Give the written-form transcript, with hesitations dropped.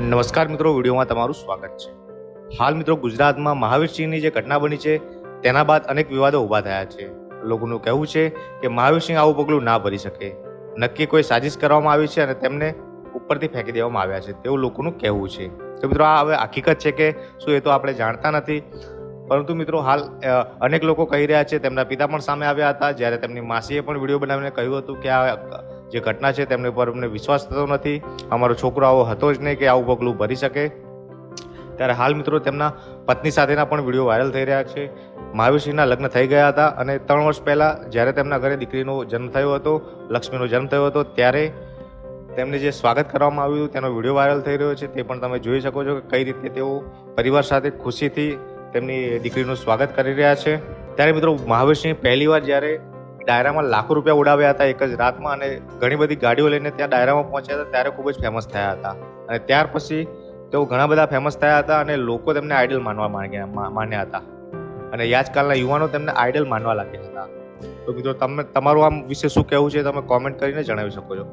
નમસ્કાર મિત્રો, વિડીયોમાં તમારું સ્વાગત છે। હાલ મિત્રો ગુજરાતમાં મહાવીર સિંહની જે ઘટના બની છે તેના બાદ અનેક વિવાદો ઊભા થયા છે। લોકોનું કહેવું છે કે મહાવીર સિંહ આવું પગલું ના ભરી શકે, નક્કી કોઈ સાજિશ કરવામાં આવી છે અને તેમને ઉપરથી ફેંકી દેવામાં આવ્યા છે તેવું લોકોનું કહેવું છે। તો મિત્રો આ હવે હકીકત છે કે શું એ તો આપણે જાણતા નથી, પરંતુ મિત્રો હાલ અનેક લોકો કહી રહ્યા છે, તેમના પિતા પણ સામે આવ્યા હતા જ્યારે તેમની માસીએ પણ વિડીયો બનાવીને કહ્યું હતું કે આ જે ઘટના છે તેમને પર અમને વિશ્વાસ થતો નથી, અમારો છોકરો આવો હતો જ નહીં કે આવું પગલું ભરી શકે। ત્યારે હાલ મિત્રો તેમના પત્ની સાથેના પણ વિડીયો વાયરલ થઈ રહ્યા છે। મહાવીર સિંહના લગ્ન થઈ ગયા હતા અને 3 વર્ષ પહેલાં જ્યારે તેમના ઘરે દીકરીનો જન્મ થયો હતો, લક્ષ્મીનો જન્મ થયો હતો, ત્યારે તેમને જે સ્વાગત કરવામાં આવ્યું તેનો વિડીયો વાયરલ થઈ રહ્યો છે, તે પણ તમે જોઈ શકો છો કે કઈ રીતે તેઓ પરિવાર સાથે ખુશીથી તેમની દીકરીનું સ્વાગત કરી રહ્યા છે। ત્યારે મિત્રો મહાવીર સિંહ પહેલીવાર જ્યારે ડાયરામાં લાખો રૂપિયા ઉડાવ્યા હતા એક જ રાતમાં અને ઘણી બધી ગાડીઓ લઈને ત્યાં ડાયરામાં પહોંચ્યા હતા ત્યારે ખૂબ જ ફેમસ થયા હતા અને ત્યાર પછી તેઓ ઘણા બધા ફેમસ થયા હતા અને લોકો તેમને આઇડલ માન્યા હતા અને આજકાલના યુવાનો તેમને આઇડલ માનવા લાગ્યા હતા। તો મિત્રો તમારું આમ વિશે શું કહેવું છે તમે કોમેન્ટ કરીને જણાવી શકો છો।